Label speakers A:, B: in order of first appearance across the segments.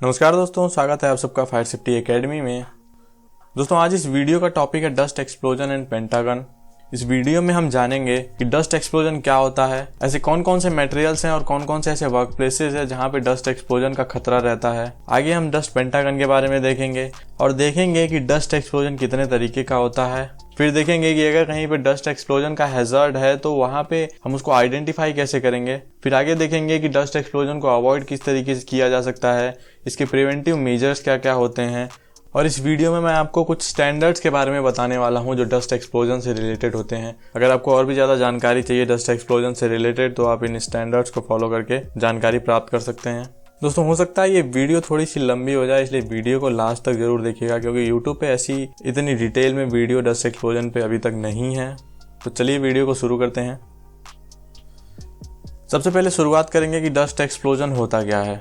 A: नमस्कार दोस्तों, स्वागत है आप सबका फायर सेफ्टी एकेडमी में। दोस्तों आज इस वीडियो का टॉपिक है डस्ट एक्सप्लोजन एंड पेंटागन। इस वीडियो में हम जानेंगे कि डस्ट एक्सप्लोजन क्या होता है, ऐसे कौन कौन से मटेरियल्स हैं और कौन कौन से ऐसे वर्क प्लेसेस हैं जहां पे डस्ट एक्सप्लोजन का खतरा रहता है। आगे हम डस्ट पेंटागन के बारे में देखेंगे और देखेंगे कि डस्ट एक्सप्लोजन कितने तरीके का होता है। फिर देखेंगे कि अगर कहीं पे डस्ट एक्सप्लोजन का हैजर्ड है तो वहां पे हम उसको आइडेंटिफाई कैसे करेंगे। फिर आगे देखेंगे कि डस्ट एक्सप्लोजन को अवॉइड किस तरीके से किया जा सकता है, इसके प्रिवेंटिव मेजर्स क्या क्या होते हैं। और इस वीडियो में मैं आपको कुछ स्टैंडर्ड्स के बारे में बताने वाला हूं जो डस्ट एक्सप्लोजन से रिलेटेड होते हैं। अगर आपको और भी ज़्यादा जानकारी चाहिए डस्ट एक्सप्लोजन से रिलेटेड तो आप इन स्टैंडर्ड्स को फॉलो करके जानकारी प्राप्त कर सकते हैं। दोस्तों हो सकता है ये वीडियो थोड़ी सी लंबी हो जाए, इसलिए वीडियो को लास्ट तक जरूर देखिएगा, क्योंकि यूट्यूब पे ऐसी इतनी डिटेल में वीडियो डस्ट एक्सप्लोजन पे अभी तक नहीं है। तो चलिए वीडियो को शुरू करते हैं। सबसे पहले शुरुआत करेंगे कि डस्ट एक्सप्लोजन होता क्या है।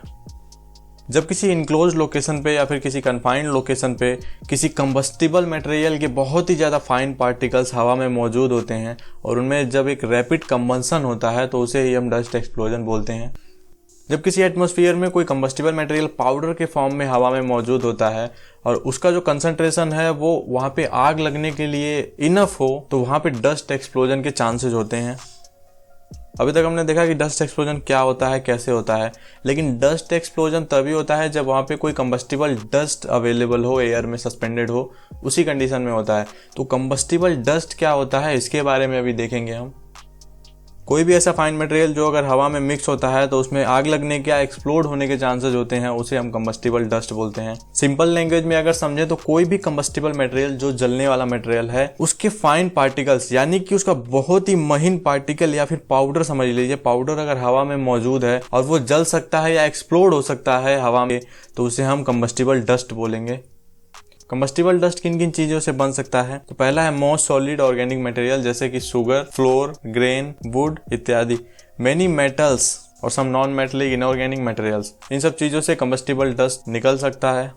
A: जब किसी इनक्लोज लोकेशन पे या फिर किसी कन्फाइंड लोकेशन पे किसी कंबस्टिबल मटेरियल के बहुत ही ज़्यादा फाइन पार्टिकल्स हवा में मौजूद होते हैं और उनमें जब एक रैपिड कंबंशन होता है तो उसे ही हम डस्ट एक्सप्लोजन बोलते हैं। जब किसी एटमॉस्फेयर में कोई कंबस्टिबल मटेरियल पाउडर के फॉर्म में हवा में मौजूद होता है और उसका जो कंसंट्रेशन है वो वहाँ पे आग लगने के लिए इनफ हो तो वहाँ पे डस्ट एक्सप्लोजन के चांसेस होते हैं। अभी तक हमने देखा कि डस्ट एक्सप्लोजन क्या होता है, कैसे होता है, लेकिन डस्ट एक्सप्लोजन तभी होता है जब वहाँ पे कोई कंबस्टिबल डस्ट अवेलेबल हो, एयर में सस्पेंडेड हो, उसी कंडीशन में होता है। तो कंबस्टिबल डस्ट क्या होता है इसके बारे में अभी देखेंगे हम। कोई भी ऐसा फाइन मटेरियल जो अगर हवा में मिक्स होता है तो उसमें आग लगने के या एक्सप्लोड होने के चांसेस होते हैं, उसे हम कंबस्टिबल डस्ट बोलते हैं। सिंपल लैंग्वेज में अगर समझे तो कोई भी कंबस्टिबल मटेरियल जो जलने वाला मटेरियल है उसके फाइन पार्टिकल्स यानी कि उसका बहुत ही महीन पार्टिकल या फिर पाउडर समझ लीजिए, पाउडर अगर हवा में मौजूद है और वो जल सकता है या एक्सप्लोड हो सकता है हवा में तो उसे हम कंबस्टिबल डस्ट बोलेंगे। कंबस्टिबल डस्ट किन किन चीजों से बन सकता है? तो पहला है मोस्ट सॉलिड ऑर्गेनिक मटेरियल जैसे कि शुगर, फ्लोर, ग्रेन, वुड इत्यादि। मेनी मेटल्स और some non metallic inorganic materials, इन सब चीजों से कंबस्टिबल डस्ट निकल सकता है।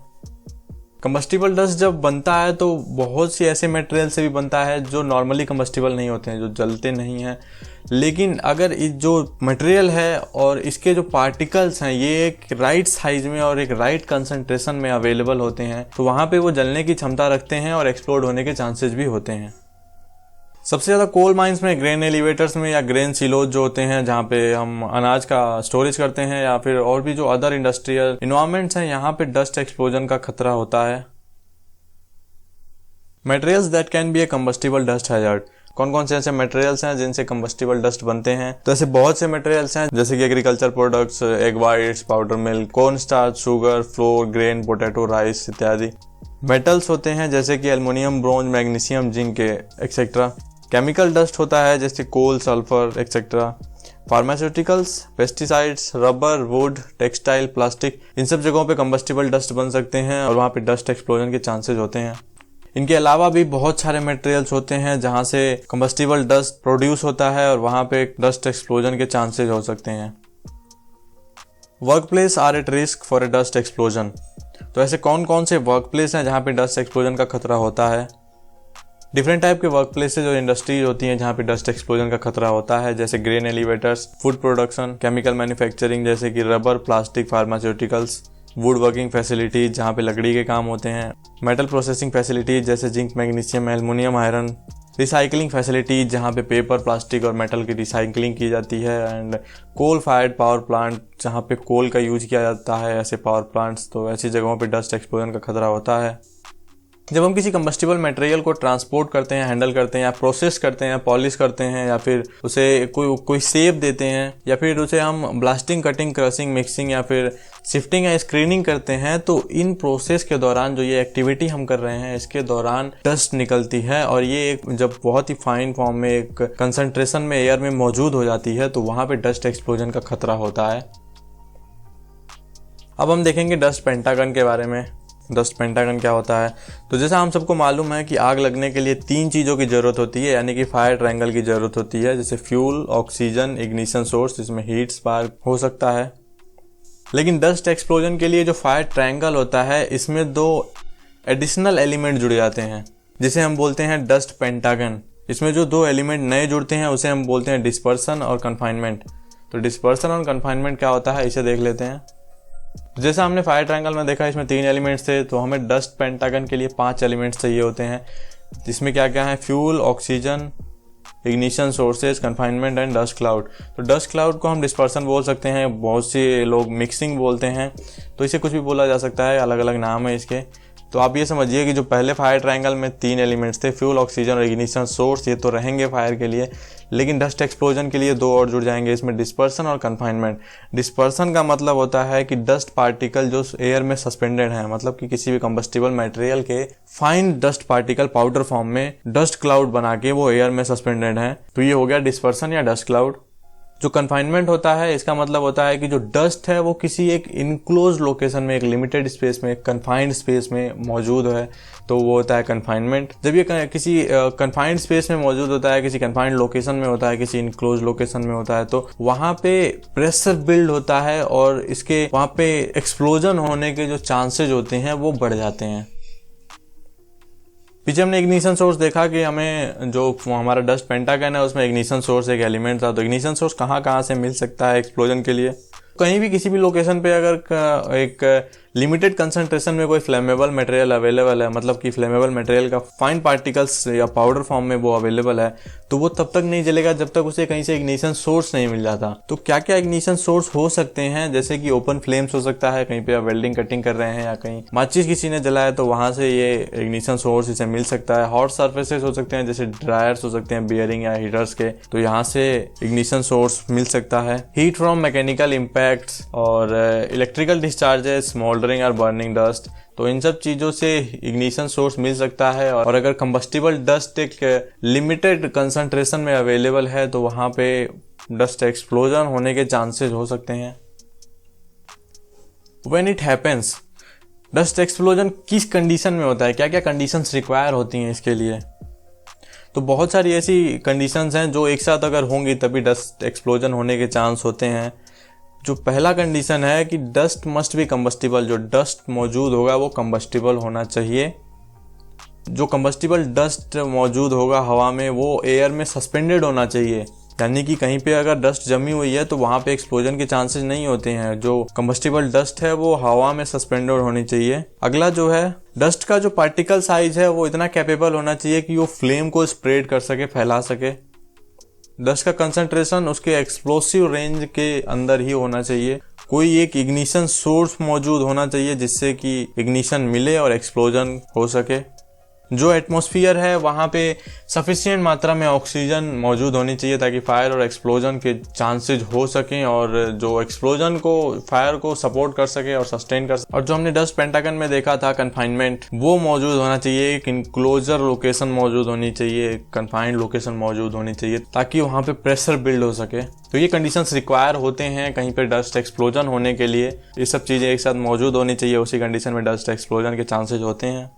A: कंबस्टिबल डस्ट जब बनता है तो बहुत सी ऐसे मटेरियल से भी बनता है जो नॉर्मली कंबस्टिबल नहीं होते हैं, जो जलते नहीं हैं। लेकिन अगर जो मटेरियल है और इसके जो पार्टिकल्स हैं ये एक राइट साइज में और एक राइट कंसंट्रेशन में अवेलेबल होते हैं तो वहाँ पे वो जलने की क्षमता रखते हैं और एक्सप्लोड होने के चांसेस भी होते हैं। सबसे ज़्यादा कोल माइंस में, ग्रेन एलिवेटर्स में या ग्रेन सिलोज जो होते हैं जहाँ पे हम अनाज का स्टोरेज करते हैं या फिर और भी जो अदर इंडस्ट्रियल इन्वायरमेंट्स हैं, यहाँ पे डस्ट एक्सप्लोजन का खतरा होता है। Materials that can be A combustible dust hazard. कौन कौन से ऐसे मटेरियल्स हैं जिनसे कंबस्टिबल डस्ट बनते हैं? तो ऐसे बहुत से मटेरियल्स हैं जैसे कि agriculture products, egg whites, powder milk, corn starch, sugar, flour, grain, potato, rice इत्यादि। मेटल्स होते हैं जैसे कि aluminium, bronze, magnesium, zinc etcetera. Chemical dust होता है जैसे coal, sulphur etcetera. Pharmaceuticals, pesticides, rubber, wood, textile, plastic, इन सब जगहों पे कंबस्टिबल डस्ट बन सकते हैं और वहाँ पे डस्ट एक्सप्लोजन के चांसेस होते हैं। इनके अलावा भी बहुत सारे मटेरियल्स होते हैं जहां से कंबस्टिबल डस्ट प्रोड्यूस होता है और वहां पे डस्ट एक्सप्लोजन के चांसेस हो सकते हैं। Work place are at risk for a dust explosion. तो ऐसे कौन कौन से वर्क प्लेस हैं जहां पे डस्ट एक्सप्लोजन का खतरा होता है? डिफरेंट टाइप के वर्क प्लेसेज और इंडस्ट्रीज होती हैं जहां पे डस्ट एक्सप्लोजन का खतरा होता है, जैसे grain elevators, food production, chemical manufacturing जैसे कि rubber, plastic, pharmaceuticals, wood working facilities जहाँ पे लकड़ी के काम होते हैं, मेटल प्रोसेसिंग फैसिलिटीज जैसे zinc, magnesium, aluminium, iron, recycling facilities जहाँ पे पेपर, प्लास्टिक और मेटल की रिसाइकलिंग की जाती है, and coal fired power plant जहाँ पे कोल का यूज किया जाता है, ऐसे पावर प्लांट्स। तो ऐसी जगहों पे डस्ट एक्सप्लोजन का खतरा होता है। जब हम किसी कंबस्टिबल मटेरियल को ट्रांसपोर्ट करते हैं, हैंडल करते हैं या प्रोसेस करते हैं, पॉलिश करते हैं या फिर उसे कोई शेप देते हैं या फिर उसे हम ब्लास्टिंग, कटिंग, क्रशिंग, मिक्सिंग या फिर शिफ्टिंग या स्क्रीनिंग करते हैं तो इन प्रोसेस के दौरान जो ये एक्टिविटी हम कर रहे हैं इसके दौरान डस्ट निकलती है और ये जब बहुत ही फाइन फॉर्म में एक कंसंट्रेशन में एयर में मौजूद हो जाती है तो वहाँ पे डस्ट एक्सप्लोजन का खतरा होता है। अब हम देखेंगे डस्ट पेंटागन के बारे में। डस्ट पेंटागन क्या होता है? तो जैसा हम सबको मालूम है कि आग लगने के लिए 3 चीज़ों की ज़रूरत होती है, यानी कि फायर ट्रायंगल की ज़रूरत होती है, जैसे फ्यूल, ऑक्सीजन, इग्निशन सोर्स, जिसमें हीट स्पार्क हो सकता है। लेकिन डस्ट एक्सप्लोजन के लिए जो फायर ट्रायंगल होता है इसमें 2 एडिशनल एलिमेंट जुड़ जाते हैं जिसे हम बोलते हैं डस्ट पेंटागन। इसमें जो 2 एलिमेंट नए जुड़ते हैं उसे हम बोलते हैं डिस्पर्सन और कन्फाइनमेंट। तो डिस्पर्सन और कन्फाइनमेंट क्या होता है इसे देख लेते हैं। जैसा हमने फायर ट्रायंगल में देखा, इसमें 3 एलिमेंट्स थे, तो हमें डस्ट पेंटागन के लिए 5 एलिमेंट्स चाहिए होते हैं, जिसमें क्या क्या है, fuel, oxygen, ignition sources, confinement and dust cloud. तो डस्ट क्लाउड को हम डिस्पर्सन बोल सकते हैं, बहुत से लोग मिक्सिंग बोलते हैं, तो इसे कुछ भी बोला जा सकता है, अलग अलग नाम है इसके। तो आप ये समझिए कि जो पहले फायर ट्रायंगल में 3 एलिमेंट्स थे, फ्यूल, ऑक्सीजन और इग्निशन सोर्स, ये तो रहेंगे फायर के लिए, लेकिन डस्ट एक्सप्लोजन के लिए 2 और जुड़ जाएंगे इसमें, डिस्पर्सन और कन्फाइनमेंट। डिस्पर्सन का मतलब होता है कि डस्ट पार्टिकल जो एयर में सस्पेंडेड है, मतलब कि किसी भी कंबस्टिबल मटेरियल के fine dust particle powder form में डस्ट क्लाउड बना के वो एयर में सस्पेंडेड है, तो ये हो गया डिस्पर्सन या डस्ट क्लाउड। जो कन्फाइनमेंट होता है, इसका मतलब होता है कि जो डस्ट है वो किसी एक इनक्लोज लोकेशन में, एक लिमिटेड स्पेस में, एक कन्फाइंड स्पेस में मौजूद है, तो वो होता है कन्फाइनमेंट। जब ये किसी कन्फाइंड स्पेस में मौजूद होता है, किसी कन्फाइंड लोकेशन में होता है, किसी इनक्लोज लोकेशन में होता है, तो वहां पे प्रेशर बिल्ड होता है और इसके वहां पे एक्सप्लोजन होने के जो चांसेज होते हैं वो बढ़ जाते हैं। पीछे हमने इग्निशन सोर्स देखा कि हमें जो हमारा डस्ट पेंटागन है उसमें इग्निशन सोर्स एक एलिमेंट था, तो इग्निशन सोर्स कहाँ कहाँ से मिल सकता है एक्सप्लोजन के लिए। कहीं भी किसी भी लोकेशन पे अगर एक लिमिटेड कंसंट्रेशन में कोई फ्लेमेबल मटेरियल अवेलेबल है, मतलब कि फ्लेमेबल मटेरियल का फाइन पार्टिकल्स या पाउडर फॉर्म में वो अवेलेबल है, तो वो तब तक नहीं जलेगा जब तक उसे कहीं से इग्निशन सोर्स नहीं मिल जाता। तो क्या क्या इग्निशन सोर्स हो सकते हैं, जैसे कि ओपन फ्लेम्स हो सकता है, कहीं पे आप वेल्डिंग कटिंग कर रहे हैं या कहीं माचिस किसी ने जलाया तो वहां से ये इग्निशन सोर्स इसे मिल सकता है। हॉट सर्फेसेस हो सकते हैं, जैसे ड्रायर्स हो सकते हैं बियरिंग या हीटर्स के, तो यहाँ से इग्निशन सोर्स मिल सकता है। हीट फ्रॉम मैकेनिकल इम्पैक्ट्स और इलेक्ट्रिकल डिस्चार्जेस, स्मोल्डरिंग और बर्निंग डस्ट, तो इन सब चीजों से इग्निशन सोर्स मिल सकता है। और अगर कंबस्टिबल डस्ट एक लिमिटेड कंसंट्रेशन में अवेलेबल है तो वहां पे डस्ट एक्सप्लोजन होने के चांसेस हो सकते हैं। When it happens, dust explosion किस कंडीशन में होता है, क्या क्या कंडीशंस रिक्वायर होती हैं इसके लिए। तो बहुत सारी ऐसी कंडीशंस हैं जो एक साथ अगर होंगी तभी डस्ट एक्सप्लोजन होने के चांस होते हैं। जो पहला कंडीशन है कि डस्ट मस्ट बी कंबस्टिबल, जो डस्ट मौजूद होगा वो कंबस्टिबल होना चाहिए। जो कंबस्टिबल डस्ट मौजूद होगा हवा में वो एयर में सस्पेंडेड होना चाहिए, यानी कि कहीं पे अगर डस्ट जमी हुई है तो वहां पे एक्सप्लोजन के चांसेस नहीं होते हैं। जो कंबस्टिबल डस्ट है वो हवा में सस्पेंडेड होनी चाहिए। अगला जो है, डस्ट का जो पार्टिकल साइज है वो इतना कैपेबल होना चाहिए कि वो फ्लेम को स्प्रेड कर सके, फैला सके। डस्ट का कंसंट्रेशन उसके एक्सप्लोसिव रेंज के अंदर ही होना चाहिए। कोई एक इग्निशन सोर्स मौजूद होना चाहिए जिससे कि इग्निशन मिले और एक्सप्लोजन हो सके। जो एटमॉस्फेयर है वहाँ पे सफिशिएंट मात्रा में ऑक्सीजन मौजूद होनी चाहिए ताकि फायर और एक्सप्लोजन के चांसेस हो सकें और जो एक्सप्लोजन को, फायर को सपोर्ट कर सके और सस्टेन कर सके। और जो हमने डस्ट पेंटागन में देखा था कन्फाइनमेंट, वो मौजूद होना चाहिए। एक इनक्लोजर लोकेशन मौजूद होनी चाहिए, कन्फाइंड लोकेशन मौजूद होनी चाहिए ताकि वहाँ पे प्रेशर बिल्ड हो सके। तो ये कंडीशंस रिक्वायर होते हैं कहीं पे डस्ट एक्सप्लोजन होने के लिए। ये सब चीज़ें एक साथ मौजूद होनी चाहिए, उसी कंडीशन में डस्ट एक्सप्लोजन के चांसेस होते हैं।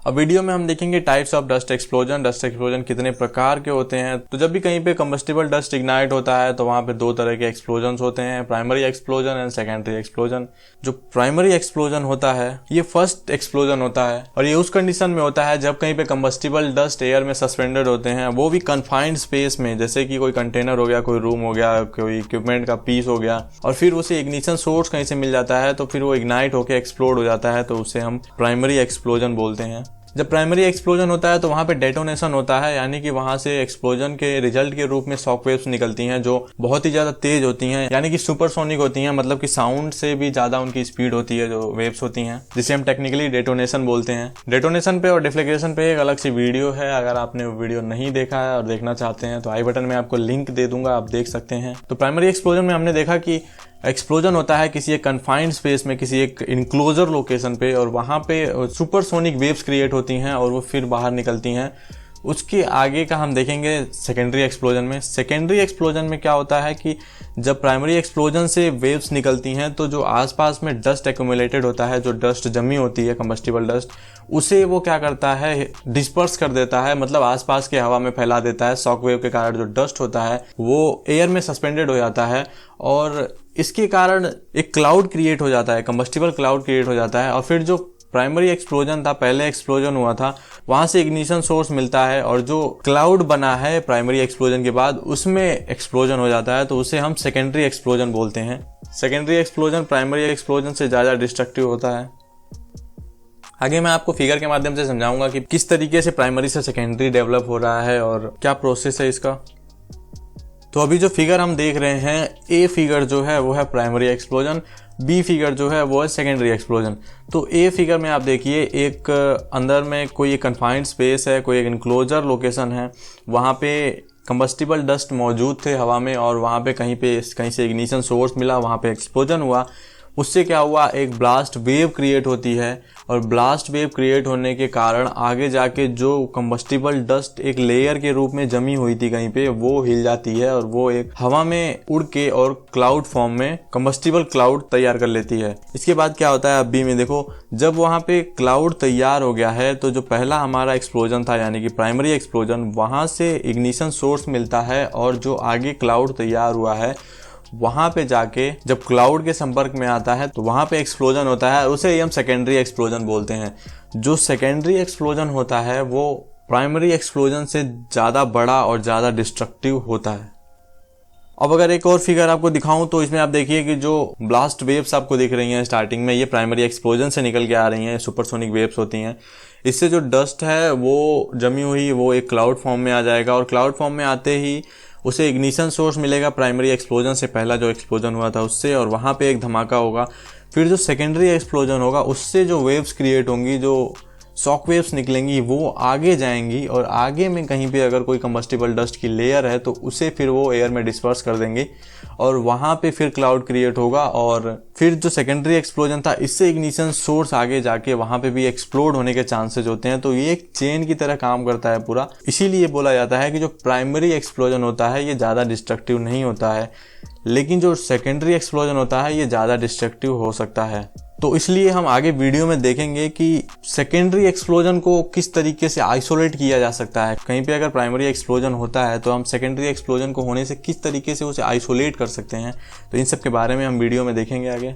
A: अब वीडियो में हम देखेंगे टाइप्स ऑफ डस्ट एक्सप्लोजन कितने प्रकार के होते हैं। तो जब भी कहीं पे कंबस्टिबल डस्ट इग्नाइट होता है तो वहां पे 2 तरह के एक्सप्लोजन होते हैं, primary explosion and secondary explosion. जो प्राइमरी एक्सप्लोजन होता है ये फर्स्ट एक्सप्लोजन होता है और ये उस कंडीशन में होता है जब कहीं पे कंबस्टिबल डस्ट एयर में सस्पेंडेड होते हैं, वो भी कन्फाइंड स्पेस में, जैसे कि कोई कंटेनर हो गया, कोई रूम हो गया, कोई इक्विपमेंट का पीस हो गया, और फिर उसे इग्निशन सोर्स कहीं से मिल जाता है तो फिर वो इग्नाइट होकर एक्सप्लोड हो जाता है, तो उसे हम प्राइमरी एक्सप्लोजन बोलते हैं। जब प्राइमरी एक्सप्लोजन होता है तो वहां पे डेटोनेशन होता है, यानी कि वहां से एक्सप्लोजन के रिजल्ट के रूप में शॉक वेव्स निकलती हैं जो बहुत ही ज्यादा तेज होती हैं, यानी कि सुपरसोनिक होती हैं, मतलब कि साउंड से भी ज्यादा उनकी स्पीड होती है जो वेव्स होती हैं, जिसे हम टेक्निकली डेटोनेशन बोलते हैं। डेटोनेशन पे और डिफ्लेग्रेशन पे एक अलग सी वीडियो है, अगर आपने वो वीडियो नहीं देखा है और देखना चाहते हैं तो आई बटन में आपको लिंक दे दूंगा, आप देख सकते हैं। तो प्राइमरी एक्सप्लोजन में हमने देखा कि एक्सप्लोजन होता है किसी एक कन्फाइंड स्पेस में, किसी एक इनक्लोजर लोकेशन पे, और वहां पे सुपरसोनिक वेव्स क्रिएट होती हैं और वो फिर बाहर निकलती हैं। उसके आगे का हम देखेंगे सेकेंडरी एक्सप्लोजन में। सेकेंडरी एक्सप्लोजन में क्या होता है कि जब प्राइमरी एक्सप्लोजन से वेव्स निकलती हैं तो जो आसपास में डस्ट एक्यूमुलेटेड होता है, जो डस्ट जमी होती है कंबस्टिबल डस्ट, उसे वो क्या करता है, डिस्पर्स कर देता है, मतलब आसपास के हवा में फैला देता है। शॉक वेव के कारण जो डस्ट होता है वो एयर में सस्पेंडेड हो जाता है और इसके कारण एक क्लाउड क्रिएट हो जाता है, कंबस्टिबल क्लाउड क्रिएट हो जाता है। और फिर जो प्राइमरी एक्सप्लोजन था, पहले एक्सप्लोजन हुआ था, वहां से इग्निशन सोर्स मिलता है और जो क्लाउड बना है प्राइमरी एक्सप्लोजन के बाद उसमें एक्सप्लोजन हो जाता है, तो उसे हम सेकेंडरी एक्सप्लोजन बोलते हैं। सेकेंडरी एक्सप्लोजन प्राइमरी एक्सप्लोजन से ज़्यादा डिस्ट्रक्टिव होता है। आगे मैं आपको फिगर के माध्यम से समझाऊंगा कि किस तरीके से प्राइमरी से सेकेंडरी डेवलप हो रहा है और क्या प्रोसेस है इसका। तो अभी जो फिगर हम देख रहे हैं, ए फिगर जो है वो है प्राइमरी एक्सप्लोजन, बी फिगर जो है वो है सेकेंडरी एक्सप्लोजन। तो ए फिगर में आप देखिए एक अंदर में कोई एक कन्फाइंड स्पेस है, कोई एक इनक्लोजर लोकेशन है, वहाँ पे कंबस्टिबल डस्ट मौजूद थे हवा में और वहाँ पे कहीं से इग्निशन सोर्स मिला, वहाँ पे एक्सप्लोजन हुआ। उससे क्या हुआ, एक ब्लास्ट वेव क्रिएट होती है और ब्लास्ट वेव क्रिएट होने के कारण आगे जाके जो कंबस्टिबल डस्ट एक लेयर के रूप में जमी हुई थी कहीं पे, वो हिल जाती है और वो एक हवा में उड़ के और क्लाउड फॉर्म में कंबस्टिबल क्लाउड तैयार कर लेती है। इसके बाद क्या होता है, अब बी में देखो, जब वहाँ पे क्लाउड तैयार हो गया है तो जो पहला हमारा एक्सप्लोजन था यानी कि प्राइमरी एक्सप्लोजन, वहाँ से इग्निशन सोर्स मिलता है और जो आगे क्लाउड तैयार हुआ है वहां पे जाके जब क्लाउड के संपर्क में आता है तो वहां पे एक्सप्लोजन होता है, उसे ही हम सेकेंडरी एक्सप्लोजन बोलते हैं। जो सेकेंडरी एक्सप्लोजन होता है वो प्राइमरी एक्सप्लोजन से ज़्यादा बड़ा और ज़्यादा डिस्ट्रक्टिव होता है। अब अगर एक और फिगर आपको दिखाऊं तो इसमें आप देखिए कि जो ब्लास्ट वेव्स आपको दिख रही हैं स्टार्टिंग में, ये प्राइमरी एक्सप्लोजन से निकल के आ रही हैं, सुपरसोनिक वेव्स होती हैं। इससे जो डस्ट है वो जमी हुई वो एक क्लाउड फॉर्म में आ जाएगा और क्लाउड फॉर्म में आते ही उसे इग्निशन सोर्स मिलेगा प्राइमरी एक्सप्लोजन से, पहला जो एक्सप्लोजन हुआ था उससे, और वहाँ पे एक धमाका होगा। फिर जो सेकेंडरी एक्सप्लोजन होगा उससे जो वेव्स क्रिएट होंगी, जो शॉक वेव्स निकलेंगी, वो आगे जाएंगी और आगे में कहीं पे अगर कोई कंबस्टिबल डस्ट की लेयर है तो उसे फिर वो एयर में डिस्पर्स कर देंगे और वहाँ पे फिर क्लाउड क्रिएट होगा। और फिर जो सेकेंडरी एक्सप्लोजन था इससे इग्निशन सोर्स आगे जाके वहाँ पे भी एक्सप्लोड होने के चांसेस होते हैं। तो ये एक चेन की तरह काम करता है पूरा। इसीलिए बोला जाता है कि जो प्राइमरी एक्सप्लोजन होता है ये ज़्यादा डिस्ट्रक्टिव नहीं होता है, लेकिन जो सेकेंडरी एक्सप्लोजन होता है ये ज़्यादा डिस्ट्रक्टिव हो सकता है। तो इसलिए हम आगे वीडियो में देखेंगे कि सेकेंडरी एक्सप्लोजन को किस तरीके से आइसोलेट किया जा सकता है। कहीं पे अगर प्राइमरी एक्सप्लोजन होता है तो हम सेकेंडरी एक्सप्लोजन को होने से किस तरीके से उसे आइसोलेट कर सकते हैं, तो इन सब के बारे में हम वीडियो में देखेंगे आगे।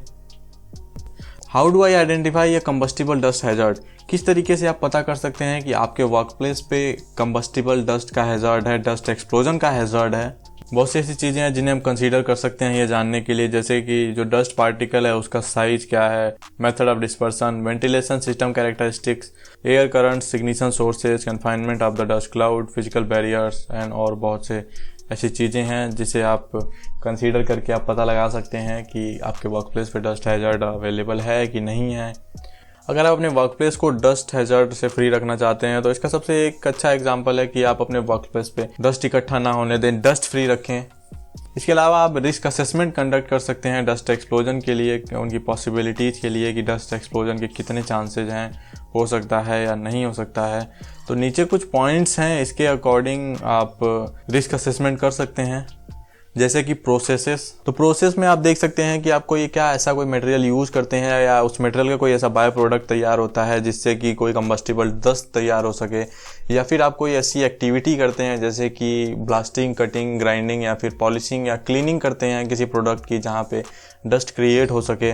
A: How do I identify A combustible dust hazard, किस तरीके से आप पता कर सकते हैं कि आपके वर्क प्लेस पे कंबस्टिबल डस्ट का हैजर्ड है, डस्ट एक्सप्लोजन का हैजर्ड है। बहुत सी ऐसी चीज़ें हैं जिन्हें हम कंसीडर कर सकते हैं ये जानने के लिए, जैसे कि जो डस्ट पार्टिकल है उसका साइज क्या है, method of dispersion, ventilation system characteristics, air currents, ignition sources, confinement of the dust cloud, physical barriers and और बहुत से ऐसी चीज़ें हैं जिसे आप कंसीडर करके आप पता लगा सकते हैं कि आपके वर्क प्लेस पे डस्ट हैजर्ड अवेलेबल है कि नहीं है। अगर आप अपने वर्क प्लेस को डस्ट हैजर्ड से फ्री रखना चाहते हैं तो इसका सबसे एक अच्छा एग्जांपल है कि आप अपने वर्क प्लेस पे डस्ट इकट्ठा ना होने दें, डस्ट फ्री रखें। इसके अलावा आप रिस्क असेसमेंट कंडक्ट कर सकते हैं डस्ट एक्सप्लोजन के लिए, उनकी पॉसिबिलिटीज़ के लिए कि डस्ट एक्सप्लोजन के कितने चांसेज हैं, हो सकता है या नहीं हो सकता है। तो नीचे कुछ पॉइंट्स हैं, इसके अकॉर्डिंग आप रिस्क असेसमेंट कर सकते हैं। जैसे कि प्रोसेसेस, तो प्रोसेस में आप देख सकते हैं कि आप कोई क्या ऐसा कोई मटेरियल यूज़ करते हैं या उस मटेरियल का कोई ऐसा बाय प्रोडक्ट तैयार होता है जिससे कि कोई कंबस्टिबल डस्ट तैयार हो सके, या फिर आप कोई ऐसी एक्टिविटी करते हैं जैसे कि ब्लास्टिंग, कटिंग, ग्राइंडिंग या फिर पॉलिशिंग या क्लीनिंग करते हैं किसी प्रोडक्ट की जहाँ पे डस्ट क्रिएट हो सके।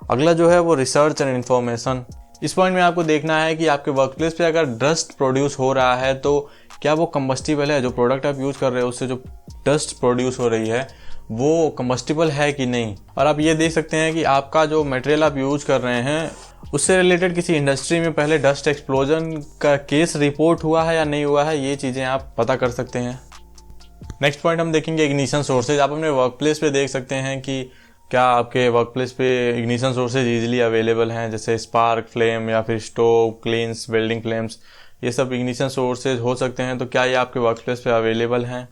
A: अगला जो है वो रिसर्च एंड इन्फॉर्मेशन। इस पॉइंट में आपको देखना है कि आपके वर्क प्लेस पे अगर डस्ट प्रोड्यूस हो रहा है तो क्या वो कंबस्टिबल है, जो प्रोडक्ट आप यूज़ कर रहे हो उससे जो डस्ट प्रोड्यूस हो रही है वो कंबस्टिबल है कि नहीं। और आप ये देख सकते हैं कि आपका जो मटेरियल आप यूज़ कर रहे हैं उससे रिलेटेड किसी इंडस्ट्री में पहले डस्ट एक्सप्लोजन का केस रिपोर्ट हुआ है या नहीं हुआ है, ये चीज़ें आप पता कर सकते हैं। नेक्स्ट पॉइंट हम देखेंगे इग्निशन सोर्सेज। आप अपने वर्क प्लेस पे देख सकते हैं कि क्या आपके वर्क प्लेस पे इग्निशन सोर्सेज ईजिली अवेलेबल हैं, जैसे स्पार्क फ्लेम या फिर स्टोव, क्लींस, वेल्डिंग फ्लेम्स, ये सब इग्निशन सोर्सेज हो सकते हैं। तो क्या ये आपके वर्क प्लेस पे अवेलेबल हैं,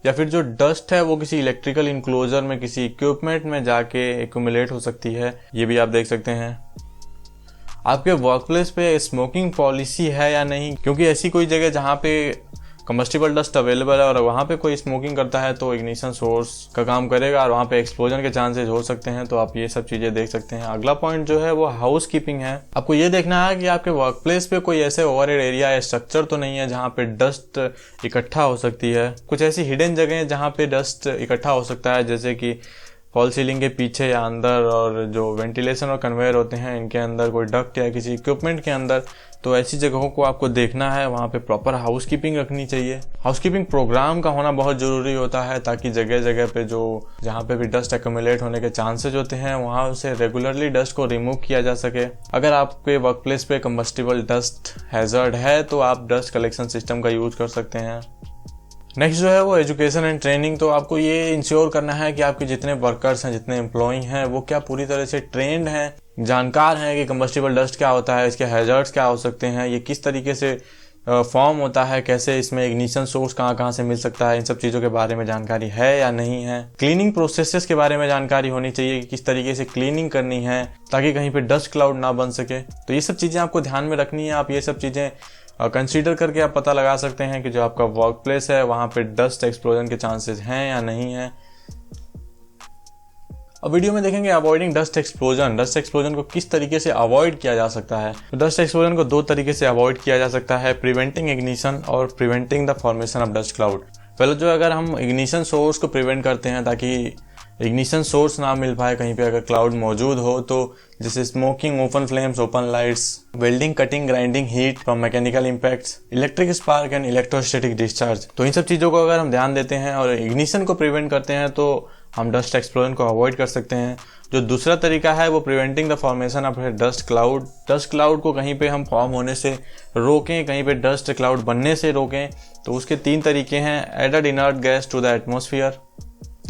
A: या फिर जो डस्ट है वो किसी इलेक्ट्रिकल इंक्लोजर में किसी इक्विपमेंट में जाके एक्यूमुलेट हो सकती है, ये भी आप देख सकते हैं। आपके वर्क प्लेस पे स्मोकिंग पॉलिसी है या नहीं, क्योंकि ऐसी कोई जगह जहाँ पे कंबस्टिबल डस्ट अवेलेबल है और वहाँ पे कोई स्मोकिंग करता है तो इग्निशन सोर्स का काम करेगा और वहाँ पे एक्सप्लोजन के चांसेस हो सकते हैं। तो आप ये सब चीज़ें देख सकते हैं। अगला पॉइंट जो है वो हाउस कीपिंग है। आपको ये देखना है कि आपके वर्क प्लेस पे कोई ऐसे ओवरहेड एरिया या स्ट्रक्चर तो नहीं है जहाँ पे डस्ट इकट्ठा हो सकती है। कुछ ऐसी हिडन जगह जहाँ पे डस्ट इकट्ठा हो सकता है, जैसे कि फॉल सीलिंग के पीछे या अंदर, और जो वेंटिलेशन और कन्वेयर होते हैं इनके अंदर कोई डक्ट या किसी इक्विपमेंट के अंदर, तो ऐसी जगहों को आपको देखना है। वहाँ पे प्रॉपर हाउसकीपिंग रखनी चाहिए। हाउसकीपिंग प्रोग्राम का होना बहुत ज़रूरी होता है ताकि जगह जगह पे जहाँ पे भी डस्ट एक्यूमुलेट होने के चांसेस होते हैं वहाँ से रेगुलरली डस्ट को रिमूव किया जा सके। अगर आपके वर्क प्लेस पे कंबस्टिबल डस्ट हैजर्ड है तो आप डस्ट कलेक्शन सिस्टम का यूज कर सकते हैं। नेक्स्ट जो है वो एजुकेशन एंड ट्रेनिंग। तो आपको ये इंश्योर करना है कि आपके जितने वर्कर्स हैं, जितने एम्प्लॉय हैं, वो क्या पूरी तरह से ट्रेंड हैं, जानकार हैं कि कंबस्टिबल डस्ट क्या होता है, इसके हैजर्ड्स क्या हो सकते हैं, ये किस तरीके से फॉर्म होता है, कैसे इसमें इग्निशन सोर्स कहाँ से मिल सकता है, इन सब चीज़ों के बारे में जानकारी है या नहीं है। क्लीनिंग प्रोसेसेस के बारे में जानकारी होनी चाहिए कि किस तरीके से क्लीनिंग करनी है ताकि कहीं पे डस्ट क्लाउड ना बन सके। तो ये सब चीज़ें आपको ध्यान में रखनी है। आप ये सब चीज़ें कंसीडर करके आप पता लगा सकते हैं कि जो आपका वर्क प्लेस है वहाँ पे डस्ट एक्सप्लोजन के चांसेस हैं या नहीं है। अब वीडियो में देखेंगे avoiding dust explosion. Dust explosion को किस तरीके से अवॉइड किया जा सकता है। तो डस्ट एक्सप्लोजन को 2 तरीके से अवॉइड किया जा सकता है, प्रिवेंटिंग इग्निशन और preventing the formation of dust cloud. पहले जो अगर हम इग्निशन सोर्स को प्रिवेंट करते हैं ताकि इग्निशन सोर्स ना मिल पाए कहीं पे अगर क्लाउड मौजूद हो, तो जैसे smoking, open flames, open lights, welding, cutting, grinding heat from mechanical impacts, electric spark and electrostatic discharge. तो इन सब चीज़ों को अगर हम ध्यान देते हैं और इग्निशन को प्रिवेंट करते हैं तो हम डस्ट एक्सप्लोजन को अवॉइड कर सकते हैं। जो दूसरा तरीका है वो preventing the formation of dust cloud. Dust cloud को कहीं पे हम फॉर्म होने से रोकें, कहीं पे डस्ट क्लाउड बनने से रोकें। तो उसके 3 तरीके हैं। Added inert gas to the atmosphere.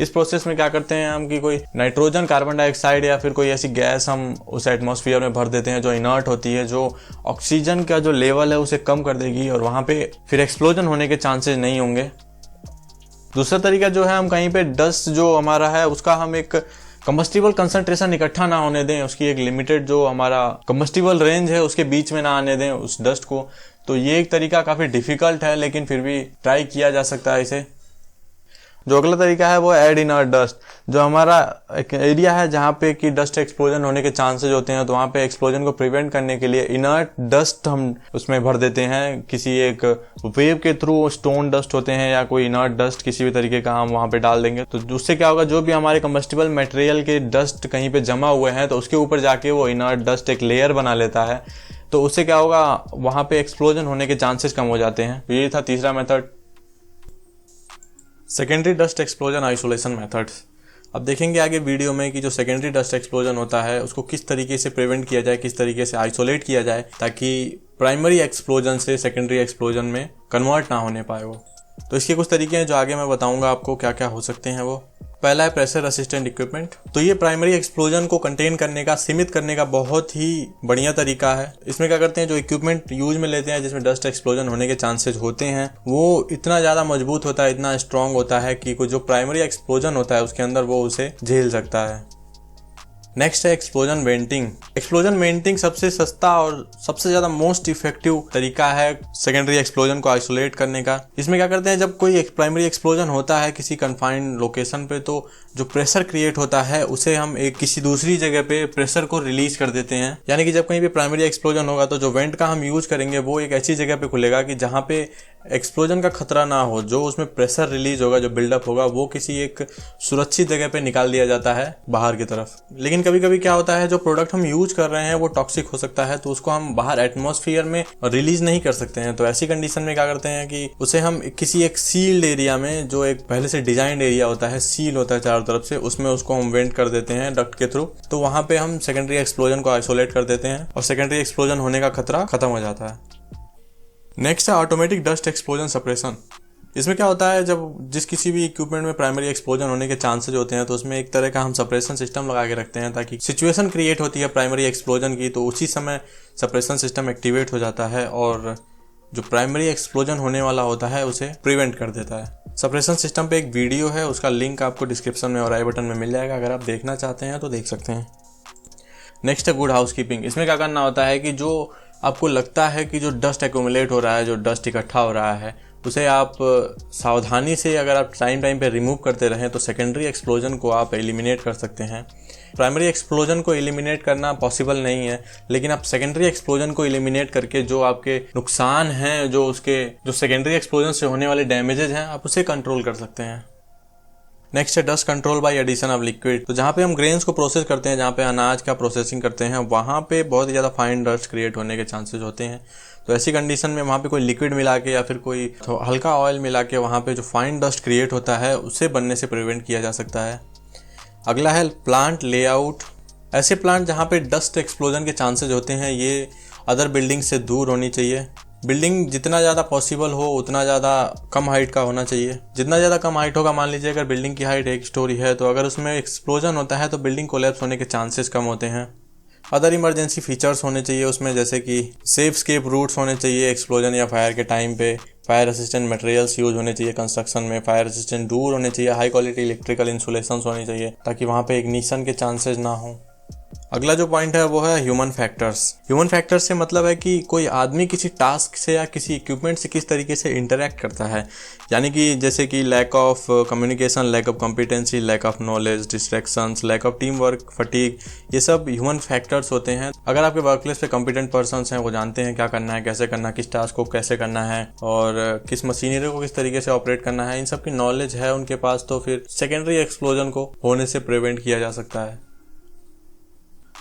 A: इस प्रोसेस में क्या करते हैं हम कि कोई नाइट्रोजन, कार्बन डाइऑक्साइड या फिर कोई ऐसी गैस हम उस एटमॉस्फेयर में भर देते हैं जो इनर्ट होती है, जो ऑक्सीजन का जो लेवल है उसे कम कर देगी और वहाँ पे फिर एक्सप्लोजन होने के चांसेस नहीं होंगे। दूसरा तरीका जो है हम कहीं पे डस्ट जो हमारा है उसका हम एक कंबस्टिबल कंसंट्रेशन इकट्ठा ना होने दें, उसकी एक लिमिटेड जो हमारा कंबस्टिबल रेंज है उसके बीच में ना आने दें उस डस्ट को। तो ये एक तरीका काफ़ी डिफिकल्ट है लेकिन फिर भी ट्राई किया जा सकता है इसे। जो अगला तरीका है वो ऐड इनर्ट डस्ट। जो हमारा एक एरिया है जहाँ पे कि डस्ट एक्सप्लोजन होने के चांसेस होते हैं तो वहाँ पे एक्सप्लोजन को प्रिवेंट करने के लिए इनर्ट डस्ट हम उसमें भर देते हैं किसी एक वेव के थ्रू। स्टोन डस्ट होते हैं या कोई इनर्ट डस्ट किसी भी तरीके का हम वहाँ पे डाल देंगे तो उससे क्या होगा, जो भी हमारे कंबस्टिबल मटेरियल के डस्ट कहीं पे जमा हुए हैं तो उसके ऊपर जाके वो इनर्ट डस्ट एक लेयर बना लेता है। तो उससे क्या होगा, वहाँ पे एक्सप्लोजन होने के चांसेस कम हो जाते हैं। ये था तीसरा method, secondary dust explosion isolation methods. अब देखेंगे आगे वीडियो में कि जो सेकेंडरी डस्ट एक्सप्लोजन होता है उसको किस तरीके से प्रिवेंट किया जाए, किस तरीके से आइसोलेट किया जाए ताकि प्राइमरी एक्सप्लोजन से सेकेंडरी एक्सप्लोजन में कन्वर्ट ना होने पाए वो। तो इसके कुछ तरीके हैं जो आगे मैं बताऊंगा आपको क्या क्या हो सकते हैं वो। पहला है प्रेशर असिस्टेंट इक्विपमेंट। तो ये प्राइमरी एक्सप्लोजन को कंटेन करने का, सीमित करने का बहुत ही बढ़िया तरीका है। इसमें क्या करते हैं, जो इक्विपमेंट यूज में लेते हैं जिसमें डस्ट एक्सप्लोजन होने के चांसेस होते हैं वो इतना ज़्यादा मजबूत होता है, इतना स्ट्रांग होता है कि जो प्राइमरी एक्सप्लोजन होता है उसके अंदर वो उसे झेल सकता है। नेक्स्ट है एक्सप्लोजन वेंटिंग। एक्सप्लोजन वेंटिंग सबसे सस्ता और सबसे ज्यादा मोस्ट इफेक्टिव तरीका है सेकेंडरी एक्सप्लोजन को आइसोलेट करने का। इसमें क्या करते हैं, जब कोई प्राइमरी एक्सप्लोजन होता है किसी कन्फाइंड लोकेशन पे तो जो प्रेशर क्रिएट होता है उसे हम एक किसी दूसरी जगह पे प्रेशर को रिलीज कर देते हैं। यानी कि जब कहीं पे प्राइमरी एक्सप्लोजन होगा तो जो वेंट का हम यूज करेंगे वो एक ऐसी जगह पे खुलेगा कि जहाँ पे एक्सप्लोजन का खतरा ना हो। जो उसमें प्रेशर रिलीज होगा, जो बिल्डअप होगा, वो किसी एक सुरक्षित जगह पे निकाल दिया जाता है बाहर की तरफ। लेकिन कभी कभी क्या होता है, जो प्रोडक्ट हम यूज कर रहे हैं वो टॉक्सिक हो सकता है तो उसको हम बाहर एटमॉस्फेयर में रिलीज नहीं कर सकते हैं। तो ऐसी कंडीशन में क्या करते हैं कि उसे हम किसी एक सील्ड एरिया में, जो एक पहले से डिजाइंड एरिया होता है, सील होता है चारों तरफ से, उसमें उसको हम वेंट कर देते हैं डक्ट के थ्रू। तो वहां पे हम सेकेंडरी एक्सप्लोजन को आइसोलेट कर देते हैं और सेकेंडरी एक्सप्लोजन होने का खतरा खत्म हो जाता है। नेक्स्ट है ऑटोमेटिक डस्ट एक्सप्लोजन सप्रेशन। इसमें क्या होता है, जब किसी भी इक्विपमेंट में प्राइमरी एक्सप्लोजन होने के चांसेस होते हैं तो उसमें एक तरह का हम सप्रेशन सिस्टम लगा के रखते हैं ताकि सिचुएशन क्रिएट होती है प्राइमरी एक्सप्लोजन की तो उसी समय सप्रेशन सिस्टम एक्टिवेट हो जाता है और जो प्राइमरी एक्सप्लोजन होने वाला होता है उसे प्रिवेंट कर देता है। सप्रेशन सिस्टम पे एक वीडियो है, उसका लिंक आपको डिस्क्रिप्शन में और आई बटन में मिल जाएगा, अगर आप देखना चाहते हैं तो देख सकते हैं। नेक्स्ट है गुड हाउसकीपिंग। इसमें क्या करना होता है कि जो आपको लगता है कि जो डस्ट एक्यूमुलेट हो रहा है, जो डस्ट इकट्ठा हो रहा है, उसे आप सावधानी से अगर आप टाइम पे रिमूव करते रहें तो सेकेंडरी एक्सप्लोजन को आप एलिमिनेट कर सकते हैं। प्राइमरी एक्सप्लोजन को एलिमिनेट करना पॉसिबल नहीं है, लेकिन आप सेकेंडरी एक्सप्लोजन को एलिमिनेट करके जो आपके नुकसान हैं, जो सेकेंडरी एक्सप्लोजन से होने वाले डैमेजेस हैं, आप उसे कंट्रोल कर सकते हैं। नेक्स्ट है dust control by addition of liquid. तो जहाँ पे हम ग्रेन्स को प्रोसेस करते हैं, जहाँ पे अनाज का प्रोसेसिंग करते हैं, वहाँ पे बहुत ही ज़्यादा फाइन डस्ट क्रिएट होने के चांसेस होते हैं। तो ऐसी कंडीशन में वहाँ पे कोई लिक्विड मिला के या फिर कोई तो हल्का ऑयल मिला के वहाँ पे जो फाइन डस्ट क्रिएट होता है उससे बनने से प्रिवेंट किया जा सकता है। अगला है प्लांट लेआउट। ऐसे प्लांट जहाँ पे डस्ट एक्सप्लोजन के चांसेस होते हैं ये अदर बिल्डिंग से दूर होनी चाहिए। बिल्डिंग जितना ज़्यादा पॉसिबल हो उतना ज़्यादा कम हाइट का होना चाहिए। जितना ज़्यादा कम हाइट होगा, मान लीजिए अगर बिल्डिंग की हाइट 1 स्टोरी है तो अगर उसमें एक्सप्लोजन होता है तो बिल्डिंग कोलैप्स होने के चांसेस कम होते हैं। अदर इमरजेंसी फीचर्स होने चाहिए उसमें, जैसे कि सेफ स्केप रूट्स होने चाहिए एक्सप्लोजन या फायर के टाइम पे। फायर असिस्टेंट मटेरियल्स यूज होने चाहिए कंस्ट्रक्शन में। फायर असिस्टेंट डोर होने चाहिए। हाई क्वालिटी इलेक्ट्रिकल इंसुलेशन होनी चाहिए ताकि वहाँ पे इग्निशन के चांसेस ना हो। अगला जो पॉइंट है वो है ह्यूमन फैक्टर्स। ह्यूमन फैक्टर्स से मतलब है कि कोई आदमी किसी टास्क से या किसी इक्विपमेंट से किस तरीके से इंटरेक्ट करता है, यानी कि जैसे कि lack of communication, lack of competency, lack of knowledge, distractions, lack of team work, fatigue, ये सब ह्यूमन फैक्टर्स होते हैं। अगर आपके वर्क प्लेस पे कॉम्पिटेंट पर्सन्स हैं, वो जानते हैं क्या करना है, कैसे करना है, किस टास्क को कैसे करना है और किस मशीनरी को किस तरीके से ऑपरेट करना है, इन सब की नॉलेज है उनके पास, तो फिर सेकेंडरी एक्सप्लोजन को होने से प्रिवेंट किया जा सकता है।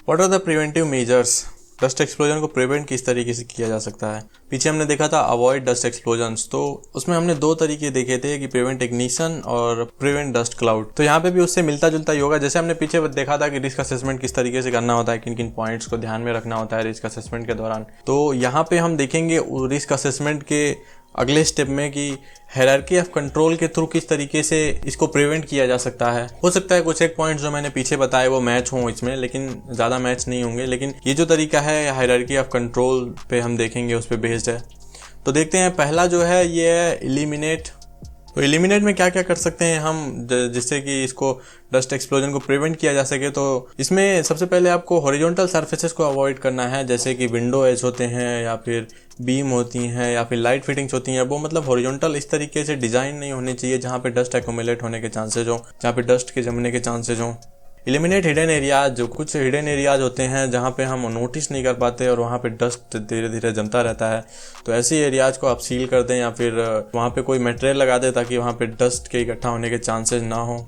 A: What are the preventive measures? Dust explosion को प्रिवेंट किस तरीके से किया जा सकता है। पीछे हमने देखा था अवॉइड डस्ट एक्सप्लोजन्स, तो उसमें हमने 2 तरीके देखे थे कि प्रिवेंट इग्निशन और प्रिवेंट डस्ट क्लाउड। तो यहाँ पे भी उससे मिलता जुलता ही होगा। जैसे हमने पीछे देखा था कि रिस्क असेसमेंट किस तरीके से करना होता है, किन किन पॉइंट्स को ध्यान में रखना होता है रिस्क असेसमेंट के दौरान। तो यहाँ पे हम देखेंगे रिस्क असेसमेंट के अगले स्टेप में कि हायरार्की ऑफ कंट्रोल के थ्रू किस तरीके से इसको प्रिवेंट किया जा सकता है। हो सकता है कुछ एक पॉइंट्स जो मैंने पीछे बताए वो मैच हों इसमें, लेकिन ज़्यादा मैच नहीं होंगे। लेकिन ये जो तरीका है हायरार्की ऑफ कंट्रोल पे हम देखेंगे, उस पे बेस्ड है। तो देखते हैं, पहला जो है ये है एलिमिनेट। तो एलिमिनेट में क्या क्या कर सकते हैं हम जिससे कि इसको डस्ट एक्सप्लोजन को प्रिवेंट किया जा सके। तो इसमें सबसे पहले आपको हॉरिजॉन्टल सरफेसेस को अवॉइड करना है, जैसे कि विंडो एज होते हैं या फिर बीम होती हैं या फिर लाइट फिटिंग्स होती हैं। वो मतलब हॉरिजॉन्टल इस तरीके से डिज़ाइन नहीं होनी चाहिए जहाँ पे डस्ट एक्यूमुलेट होने के चांसेज हो, जहाँ पे डस्ट के जमने के चांसेज हो। Eliminate hidden areas. जो कुछ हिडन एरियाज होते हैं जहाँ पे हम नोटिस नहीं कर पाते और वहाँ पे डस्ट धीरे धीरे जमता रहता है, तो ऐसी एरियाज को आप सील कर दें या फिर वहाँ पे कोई मटेरियल लगा दें ताकि वहाँ पे डस्ट के इकट्ठा होने के चांसेस ना हो।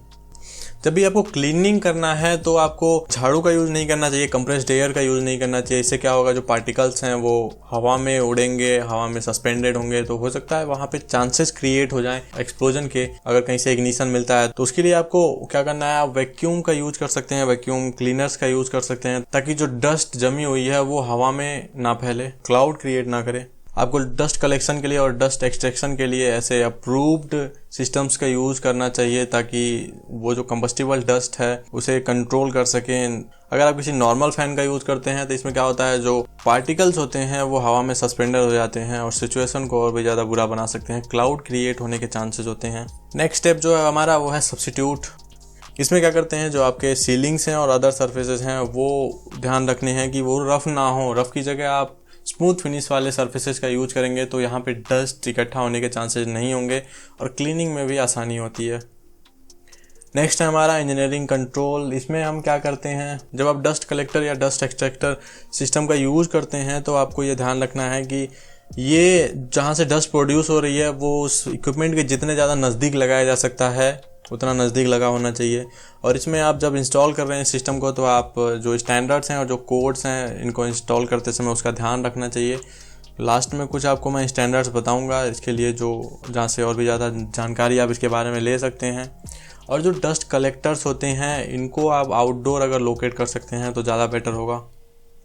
A: जब भी आपको क्लीनिंग करना है तो आपको झाड़ू का यूज़ नहीं करना चाहिए, कंप्रेस्ड एयर का यूज़ नहीं करना चाहिए। इससे क्या होगा, जो पार्टिकल्स हैं वो हवा में उड़ेंगे, हवा में सस्पेंडेड होंगे, तो हो सकता है वहाँ पे चांसेस क्रिएट हो जाएं एक्सप्लोजन के। अगर कहीं से इग्निशन मिलता है तो उसके लिए आपको क्या करना है, आप वैक्यूम का यूज़ कर सकते हैं, वैक्यूम क्लीनर्स का यूज़ कर सकते हैं ताकि जो डस्ट जमी हुई है वो हवा में ना फैले, क्लाउड क्रिएट ना करे। आपको डस्ट कलेक्शन के लिए और डस्ट एक्सट्रैक्शन के लिए ऐसे अप्रूव्ड सिस्टम्स का यूज़ करना चाहिए ताकि वो जो कंबस्टिबल डस्ट है उसे कंट्रोल कर सकें। अगर आप किसी नॉर्मल फैन का यूज़ करते हैं तो इसमें क्या होता है, जो पार्टिकल्स होते हैं वो हवा में सस्पेंडेड हो जाते हैं और सिचुएशन को और भी ज़्यादा बुरा बना सकते हैं, क्लाउड क्रिएट होने के चांसेस होते हैं। नेक्स्ट स्टेप जो है हमारा वो है सब्स्टिट्यूट। इसमें क्या करते हैं, जो आपके सीलिंग्स हैं और अदर सर्फेसेस हैं वो ध्यान रखने हैं कि वो रफ़ ना हो। रफ़ की जगह आप स्मूथ फिनिश वाले सर्फेसेस का यूज करेंगे तो यहाँ पे डस्ट इकट्ठा होने के चांसेस नहीं होंगे और क्लीनिंग में भी आसानी होती है। नेक्स्ट है हमारा इंजीनियरिंग कंट्रोल। इसमें हम क्या करते हैं, जब आप डस्ट कलेक्टर या डस्ट एक्सट्रैक्टर सिस्टम का यूज़ करते हैं तो आपको ये ध्यान रखना है कि ये जहाँ से डस्ट प्रोड्यूस हो रही है वो उस इक्विपमेंट के जितने ज़्यादा नज़दीक लगाया जा सकता है उतना नज़दीक लगा होना चाहिए। और इसमें आप जब इंस्टॉल कर रहे हैं सिस्टम को तो आप जो स्टैंडर्ड्स हैं और जो कोड्स हैं इनको इंस्टॉल करते समय उसका ध्यान रखना चाहिए। लास्ट में कुछ आपको मैं स्टैंडर्ड्स बताऊंगा इसके लिए, जो जहाँ से और भी ज़्यादा जानकारी आप इसके बारे में ले सकते हैं। और जो डस्ट कलेक्टर्स होते हैं इनको आप आउटडोर अगर लोकेट कर सकते हैं तो ज़्यादा बेटर होगा।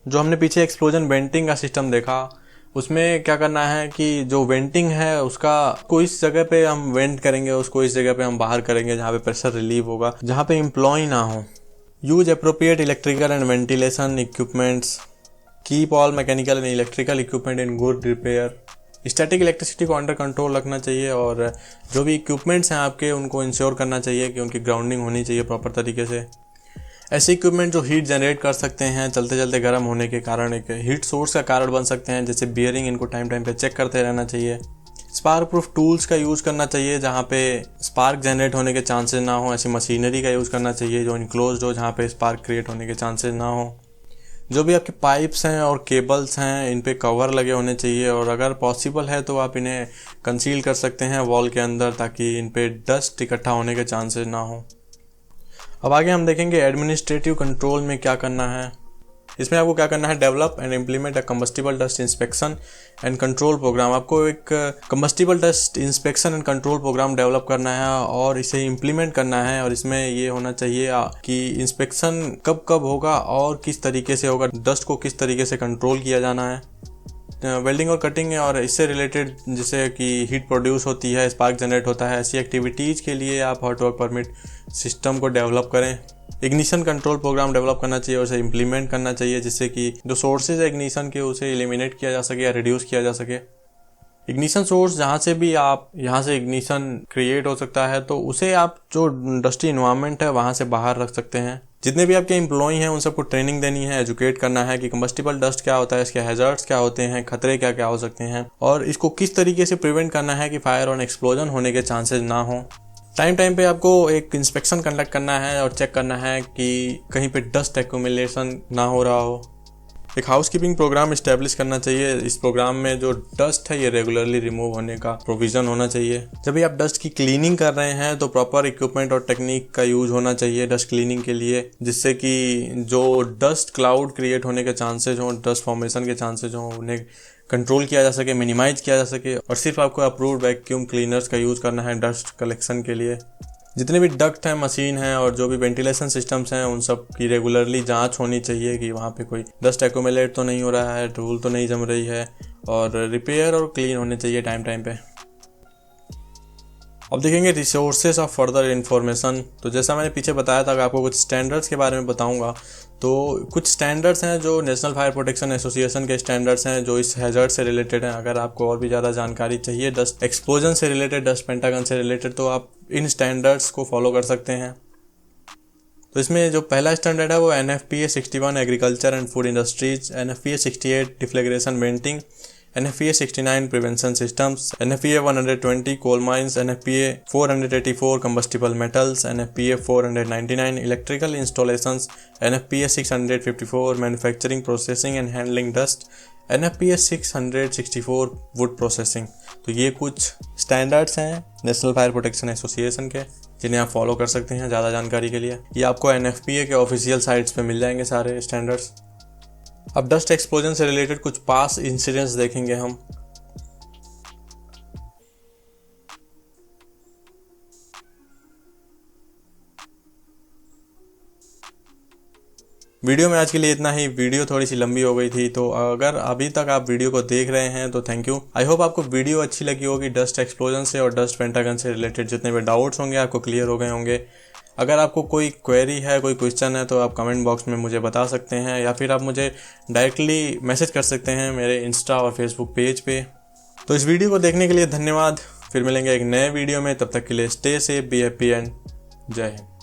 A: जो हमने पीछे एक्सप्लोजन वेंटिंग का सिस्टम देखा, उसमें क्या करना है कि जो वेंटिंग है उसका को इस जगह पे हम वेंट करेंगे, उसको इस जगह पे हम बाहर करेंगे जहाँ पे प्रेशर रिलीव होगा, जहाँ पे एम्प्लॉय ना हो। Use appropriate electrical and ventilation equipments. Keep all mechanical and electrical equipment in good repair. Static electricity को अंडर कंट्रोल रखना चाहिए और जो भी इक्विपमेंट्स हैं आपके उनको इंश्योर करना चाहिए कि उनकी ग्राउंडिंग होनी चाहिए प्रॉपर तरीके से। ऐसे इक्विपमेंट जो हीट जनरेट कर सकते हैं चलते चलते गर्म होने के कारण एक हीट सोर्स का कारण बन सकते हैं, जैसे बियरिंग, इनको टाइम टाइम पे चेक करते रहना चाहिए। स्पार्क प्रूफ टूल्स का यूज़ करना चाहिए जहाँ पे स्पार्क जनरेट होने के चांसेस ना हो। ऐसी मशीनरी का यूज़ करना चाहिए जो इनक्लोज्ड हो, जहाँ पे स्पार्क क्रिएट होने के चांसेस ना हो। जो भी आपके पाइप्स हैं और केबल्स हैं इन पे कवर लगे होने चाहिए, और अगर पॉसिबल है तो आप इन्हें कंसील कर सकते हैं वॉल के अंदर, ताकि इन पे डस्ट इकट्ठा होने के चांसेस ना हो। अब आगे हम देखेंगे एडमिनिस्ट्रेटिव कंट्रोल में क्या करना है। इसमें आपको क्या करना है, develop and implement a combustible dust inspection and control programme. आपको एक combustible dust inspection and control programme develop करना है और इसे इम्प्लीमेंट करना है। और इसमें ये होना चाहिए कि इंस्पेक्शन कब कब होगा और किस तरीके से होगा, डस्ट को किस तरीके से कंट्रोल किया जाना है। वेल्डिंग और कटिंग और इससे रिलेटेड जैसे कि हीट प्रोड्यूस होती है, स्पार्क जनरेट होता है, ऐसी एक्टिविटीज़ के लिए आप हॉट वर्क परमिट सिस्टम को डेवलप करें। इग्निशन कंट्रोल प्रोग्राम डेवलप करना चाहिए और उसे इम्प्लीमेंट करना चाहिए, जिससे कि जो सोर्सेज है इग्निशन के उसे एलिमिनेट किया जा सके या रिड्यूस किया जा सके। इग्निशन सोर्स जहाँ से भी आप यहाँ से इग्निशन क्रिएट हो सकता है तो उसे आप जो इंडस्ट्री इन्वायरमेंट है वहाँ से बाहर रख सकते हैं। जितने भी आपके एम्प्लॉय हैं उन सबको ट्रेनिंग देनी है, एजुकेट करना है कि कंबस्टिबल डस्ट क्या होता है, इसके हैजर्ड्स क्या होते हैं, खतरे क्या क्या हो सकते हैं, और इसको किस तरीके से प्रिवेंट करना है कि फायर और एक्सप्लोजन होने के चांसेस ना हो। टाइम पे आपको एक इंस्पेक्शन कंडक्ट करना है और चेक करना है कि कहीं पे डस्ट एक्यूमुलेशन ना हो रहा हो। एक हाउसकीपिंग प्रोग्राम इस्टेब्लिश करना चाहिए। इस प्रोग्राम में जो डस्ट है ये रेगुलरली रिमूव होने का प्रोविजन होना चाहिए। जब भी आप डस्ट की क्लीनिंग कर रहे हैं तो प्रॉपर इक्विपमेंट और टेक्निक का यूज होना चाहिए डस्ट क्लीनिंग के लिए, जिससे कि जो डस्ट क्लाउड क्रिएट होने के चांसेज हों, डस्ट फॉर्मेशन के चांसेज हों, उन्हें कंट्रोल किया जा सके, मिनिमाइज किया जा सके। और सिर्फ आपको अप्रूव्ड वैक्यूम क्लीनर्स का यूज़ करना है डस्ट कलेक्शन के लिए। जितने भी डक्ट हैं, मशीन हैं और जो भी वेंटिलेशन सिस्टम्स हैं उन सब की रेगुलरली जांच होनी चाहिए कि वहाँ पे कोई डस्ट एक्यूमुलेट तो नहीं हो रहा है, धूल तो नहीं जम रही है, और रिपेयर और क्लीन होने चाहिए टाइम पे। अब देखेंगे रिसोर्सेज ऑफ फर्दर इन्फॉर्मेशन। तो जैसा मैंने पीछे बताया था कि आपको कुछ स्टैंडर्ड्स के बारे में बताऊंगा, तो कुछ स्टैंडर्ड्स हैं जो नेशनल फायर प्रोटेक्शन एसोसिएशन के स्टैंडर्ड्स हैं जो इस हैजर्ड से रिलेटेड हैं। अगर आपको और भी ज़्यादा जानकारी चाहिए डस्ट एक्सप्लोजन से रिलेटेड, डस्ट पेंटागन से रिलेटेड, तो आप इन स्टैंडर्ड्स को फॉलो कर सकते हैं। तो इसमें जो पहला स्टैंडर्ड है वो NFPA 61 agriculture and food industries, NFPA 68 deflagration venting, NFPA 69 prevention systems, NFPA 120 coal mines, NFPA 484 combustible metals, NFPA 499 electrical installations, NFPA 654 manufacturing processing and handling dust, NFPA 664 wood processing। तो ये कुछ स्टैंडर्ड्स हैं national fire protection association के, जिन्हें आप follow कर सकते हैं ज़्यादा जानकारी के लिए। ये आपको NFPA के ऑफिशियल साइट्स पे मिल जाएंगे सारे स्टैंडर्ड्स। अब डस्ट एक्सप्लोजन से रिलेटेड कुछ पास इंसिडेंट्स देखेंगे हम। वीडियो में आज के लिए इतना ही। वीडियो थोड़ी सी लंबी हो गई थी, तो अगर अभी तक आप वीडियो को देख रहे हैं तो थैंक यू। आई होप आपको वीडियो अच्छी लगी होगी। डस्ट एक्सप्लोजन से और डस्ट पेंटागन से रिलेटेड जितने भी डाउट्स होंगे आपको क्लियर हो गए होंगे। अगर आपको कोई क्वेरी है, कोई क्वेश्चन है, तो आप कमेंट बॉक्स में मुझे बता सकते हैं, या फिर आप मुझे डायरेक्टली मैसेज कर सकते हैं मेरे इंस्टा और फेसबुक पेज पे। तो इस वीडियो को देखने के लिए धन्यवाद। फिर मिलेंगे एक नए वीडियो में, तब तक के लिए stay safe, be happy and जय हिंद।